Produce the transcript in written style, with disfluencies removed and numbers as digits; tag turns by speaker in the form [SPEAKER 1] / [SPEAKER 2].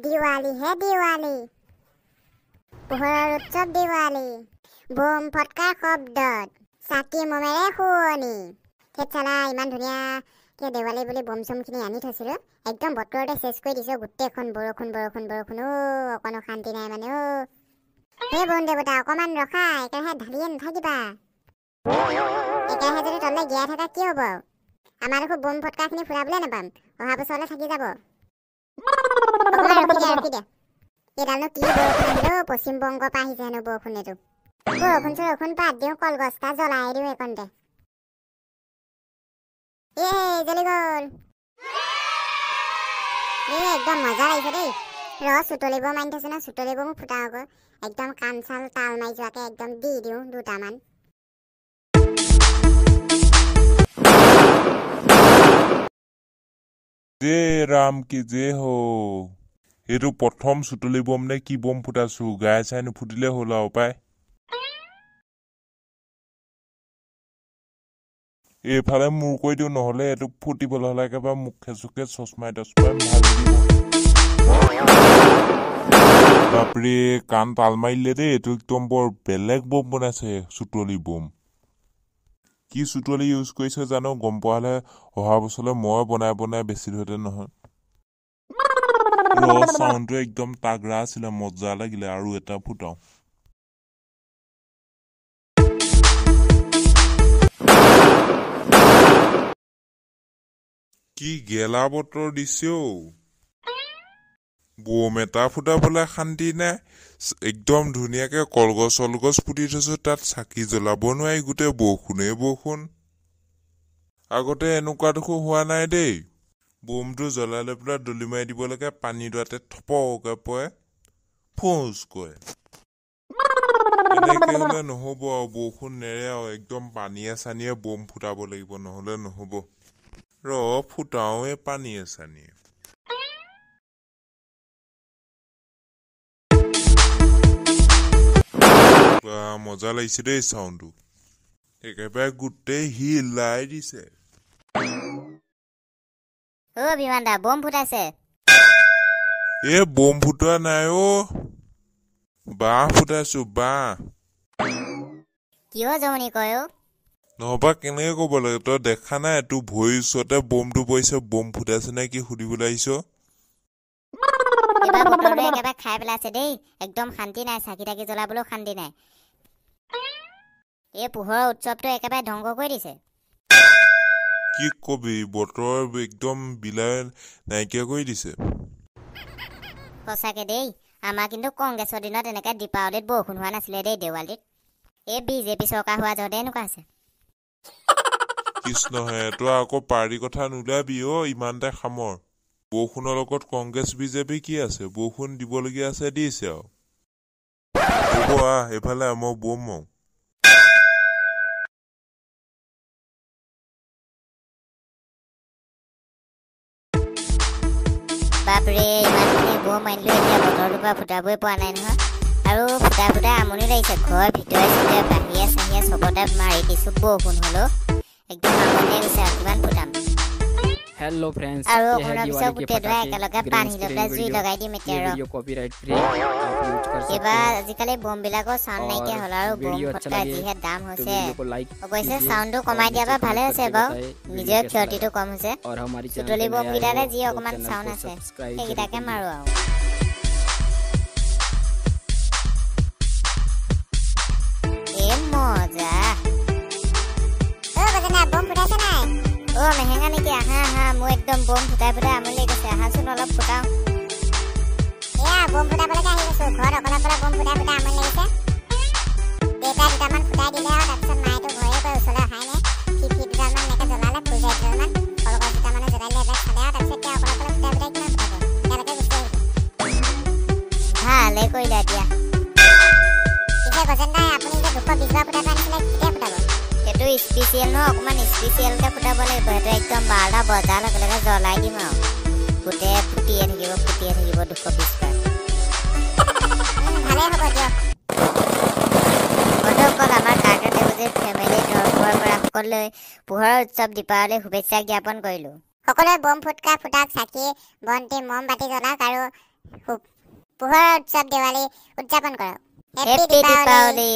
[SPEAKER 1] दिवाली है दिवाली पोहरार उत्सव दिवाली बोम फटकार शब्दत साकी ममेरे हुवनी चला इमान धुनिया के देवाली बोली बोम चमखिनि आनि थैसिलो एकदम बतरते शेष কৰি দিছো গুটেখন বৰখন ও অকনো শান্তি নাই মানে ও হে বন দেৱতা অকমান ৰখা একেহে ঢালিয়ে নাথাকিবা একেহে যদি তলে গিয়া থাকা কি হ'ব আমাৰ খুব বম ফটকাখিনি ফুৰাবলে নাপাম অহা বছৰলে থাকি যাব ৰখি দে এডালনো কি বৰষুণ আহিলো পশ্চিম বংগৰ পৰা আহিছে হেনো বৰষুণ এইটো বৰষুণ পাত দিওঁ কলগছটা জ্বলাই দিওঁ একনতে জ্বলি গ'ল একদম মজা লাগিছে দেই চুতলিব মাৰি থৈছে না চুতলিব মোক ফুটাও আকৌ একদম কাণ চাল তাল মাৰি যোৱাকে একদম দি দিওঁ দুটামান
[SPEAKER 2] जय राम की जय हो एटु प्रथम सुतली बम ने की बम फुटासु गाय चाय नुफुटिले हल आउ पाय एफाले मुर কৈ দিও নহলে এটু ফুটিবল হলা কেবা মুখে সুখে চশমা দশমা ভালি দিব বাপরে কান তাল মাইলে দে এটু একদম বৰ বেলেগ বম বনাছে সুতলি বম কি সুতলি ইউজ কৰিছে জানো গম পালে অহা বছলে মই বনাই বেছি হতে নহয় সাউন্ডটো একদম তাগৰা আছিল মজা লাগিলে আৰু এটা ফুটাও কি গেলা বতৰ দিছো বম এটা ফুটাবলে শান্তি নাই একদম ধুনিয়াকে কলগছ ফুটি থৈছো তাত চাকি জ্বলাব নোৱাৰি গুটে বৰষুণ আগতে এনেকুৱা দেখো হোৱা নাই দেই বমটো জ্বলালে পুৰা দলি মাৰি দিব লাগে পানী দুৱাতে থপকে পৰে ফোঁচ কয় এনেকে হলে নহব বৰষুণ নেৰে একদম পানীয়ে চানিয়ে বম ফুটাব লাগিব নহলে নহব ফুটাওৱে পানীয়ে চানিয়ে মজা লাগিছে দেই সাউন্ডটো একেবাৰে গুটেই হিলাই দিছে
[SPEAKER 1] ও বিমানদা বম ফুটাইছে
[SPEAKER 2] এ বম ফুটোৱা নাই ও বাহ ফুটাইছো বাহ
[SPEAKER 1] কিয় জমনি কয়
[SPEAKER 2] নহবা কেনেকে ক'ব লাগে তই দেখা নাই তোৰ ভৰিৰ ওচৰতে বমটো পৰিছে বম ফুটাইছে নে কি সুধিবলৈ আহিছ
[SPEAKER 1] এবাৰ বতৰটো একেবাৰে খাই পেলাইছে দেই একদম শান্তি নাই চাকি তাকি জ্বলাবলৈও শান্তি নাই এই পোহৰৰ উৎসৱটো একেবাৰে ধ্বংস কৰি দিছে
[SPEAKER 2] কি কবি বতৰ একদম বিলাই নাইকিয়া কৰি দিছে
[SPEAKER 1] সঁচাকে দেই আমাৰ কিন্তু কংগ্ৰেছৰ দিনত এনেকে দীপাৱলীত বৰষুণ হোৱা নাছিলে দেই দেৱালীত এই বিজেপি চৰকাৰ হোৱা যতে এনেকুৱা আছে
[SPEAKER 2] কৃষ্ণ হে তই আকৌ পাৰ্টি কথা নোলাবি ইমানতে খামৰ বৰষুণৰ লগত কংগ্ৰেছ বিজেপি কি আছে বৰষুণ দিবলগীয়া আছে দিছে হ'ব এইফালে মই বম
[SPEAKER 1] বাপৰে ইমানখিনি বম আনিলো এতিয়া বতৰটোৰ পৰা ফুটাবই পোৱা নাই নহয় আৰু ফুটা আমনি লাগিছে ঘৰ ভিতৰে চিতৰে বাহিৰে চাহিয়ে চবতে মাৰি দিছো বৰষুণ হলেও একদম আমনি গৈছে কিমান ফুটাম
[SPEAKER 3] हेलो फ्रेंड्स
[SPEAKER 1] আৰু অকণমান পিছত একেলগে পানী লৈ জুই লগাই দিম এতিয়া
[SPEAKER 3] वीडियो कॉपीराइट फ्री आप यूज कर सकते
[SPEAKER 1] এবাৰ আজিকালি বম বিলাকৰ সাউন্ড নাইকিয়া হ'ল আৰু বম ফটকা যিহে দাম হৈছে অৱশ্যে সাউন্ডটো কমাই দিয়াৰ পৰা ভালে হৈছে বাৰু নিজৰ ক্ষতিটো কম হৈছে
[SPEAKER 3] और हमारी
[SPEAKER 1] চুটলি বম গিটাৰে যি অকমান সাউন্ড আছে সেইগিটাকে মাৰো আৰু এ মজা বজনা বম ফুটাইছে নাই মেহেঙা নেকি আহা মই একদম বম ফুটাই আমলি গৈছে আহাচোন অলপ ফুটাও বম ফুটাবলৈকে আহি গৈছো ঘৰত অকলে বম ফুটাই আমলি লাগিছে দেউতা দুটামান ফুটাই দিলে আৰু তাৰপিছত মায়েতো ভয়ে কৰি ওচৰলৈ অহাই নাই ফিফি দুটামান এনেকে জ্বলালে ফুলজাই দুটামান কলগছ দুটামানো জ্বলাইলে এইবিলাক খালে আৰু তাৰপিছত এতিয়া অকলে ফুটাই কিমান ফুটাব তেওঁলোকে গুচি আহিব ভালে কৰিলে দিয়া পিছে গজেন্দাই আপুনি যে 220 বাৰ ফুটাই আনিছিলে কেতিয়া ফুটাব সেইটো স্পেচিয়েল ন অকমান স্পেচিয়েলকে ফুটাব লাগিব সেইটো একদম 12টা বজাৰ লগে লগে জ্বলাই দিম আৰু গোটে ফুটিয়ে থাকিব 220 বাৰ ভালে হ'ব দিয়ক বন্ধুসকল আমাৰ কাৰ্টুন টেবুজিৰ ফেমিলি তৰফৰ পৰা সকলোলৈ পোহৰৰ উৎসৱ দীপাৱলী শুভেচ্ছা জ্ঞাপন কৰিলো সকলোৱে বম ফুটকা ফুটাক চাকি বন্তি মমবাতি জ্বলাওক আৰু পোহৰৰ উৎসৱ দেৱালী উদযাপন কৰক।
[SPEAKER 4] হেপী দীপাৱলী।